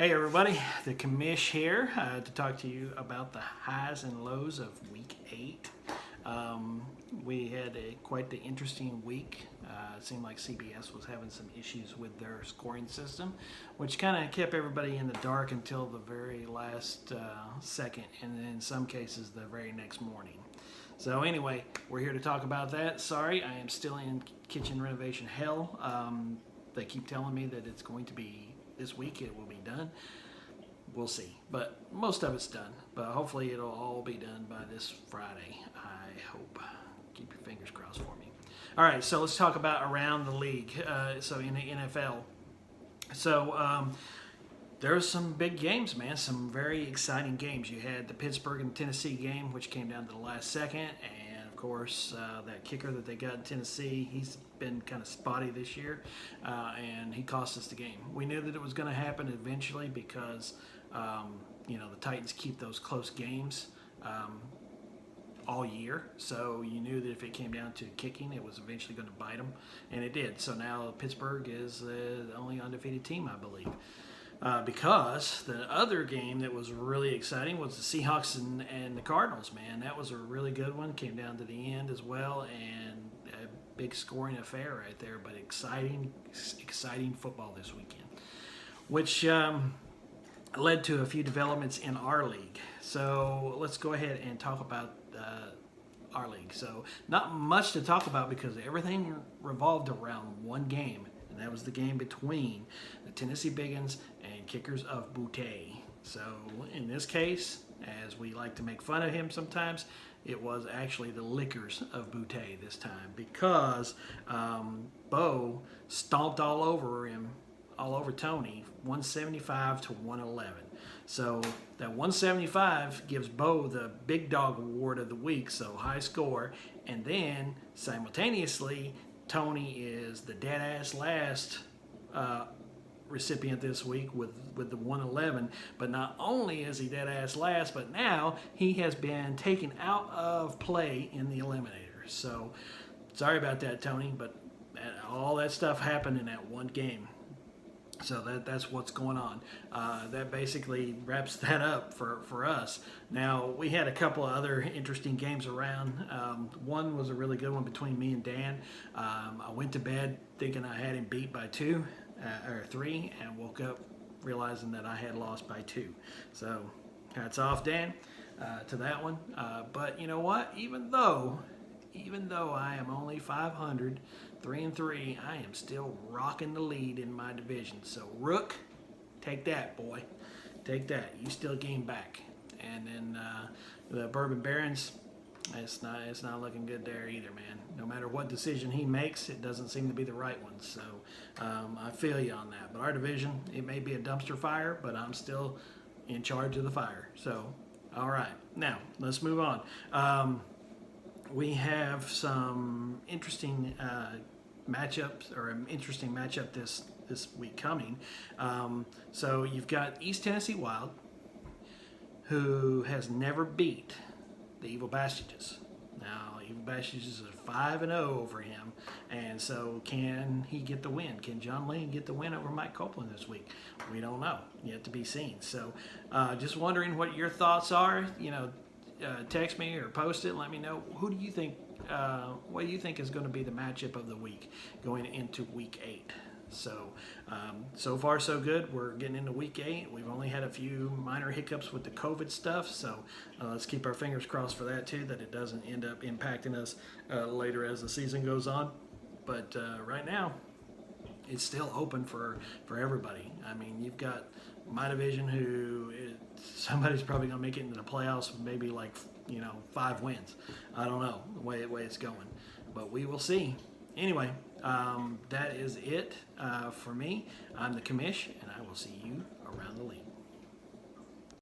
Hey everybody, the commish here to talk to you about the highs and lows of Week 8. We had quite the interesting week. It seemed like CBS was having some issues with their scoring system, which kind of kept everybody in the dark until the very last second, and in some cases the very next morning. So anyway, we're here to talk about that. Sorry, I am still in kitchen renovation hell. They keep telling me that it's going to be this week, it will be done. We'll see, but most of it's done. But hopefully it'll all be done by this Friday, I hope. Keep your fingers crossed for me. All right, so let's talk about around the league. So in the NFL, so there's some big games, man. Some very exciting games. You had the Pittsburgh and Tennessee game, which came down to the last second, and of course that kicker that they got in Tennessee, he's been kind of spotty this year, and he cost us the game. We knew that it was going to happen eventually because the Titans keep those close games all year, so you knew that if it came down to kicking, it was eventually going to bite them, and it did. So now Pittsburgh is the only undefeated team, I believe. Because the other game that was really exciting was the Seahawks and the Cardinals, man. That was a really good one. Came down to the end as well, and a big scoring affair right there, but exciting football this weekend, which led to a few developments in our league. So let's go ahead and talk about our league. So not much to talk about because everything revolved around one game, and that was the game between the Tennessee Biggins and Kickers of Butte. So in this case, as we like to make fun of him sometimes, it was actually the Lickers of Butte this time because Bo stomped all over him, all over Tony, 175 to 111. So that 175 gives Bo the Big Dog Award of the week, so high score, and then simultaneously Tony is the dead-ass last recipient this week with the 111. But not only is he dead-ass last, but now he has been taken out of play in the Eliminator. So sorry about that, Tony, but all that stuff happened in that one game. So that's what's going on. That basically wraps that up for us. Now, we had a couple of other interesting games around. One was a really good one between me and Dan. I went to bed thinking I had him beat by 2 or 3 and woke up realizing that I had lost by 2. So hats off, Dan, to that one. But you know what? Even though I am only 500, 3-3, I am still rocking the lead in my division. So Rook, take that, boy, take that. You still gain back. And then the Bourbon Barons, it's not looking good there either, man. No matter what decision he makes, it doesn't seem to be the right one. So I feel you on that. But our division, it may be a dumpster fire, but I'm still in charge of the fire. So all right, now let's move on. We have some interesting matchups, or an interesting matchup this week coming. So you've got East Tennessee Wild, who has never beat the Evil Bastards. Now, Evil Bastards is 5-0 over him, and so can he get the win? Can John Lane get the win over Mike Copeland this week? We don't know. Yet to be seen. So just wondering what your thoughts are. Text me or post it and let me know. Who do you think, what do you think is going to be the matchup of the week going into Week 8? So far so good. We're getting into Week 8. We've only had a few minor hiccups with the COVID stuff, so let's keep our fingers crossed for that too, that it doesn't end up impacting us later as the season goes on. But right now, it's still open for everybody. I mean, you've got my division somebody's probably going to make it into the playoffs, maybe 5 wins. I don't know the way it's going, but we will see. Anyway, that is it for me. I'm the commish, and I will see you around the league.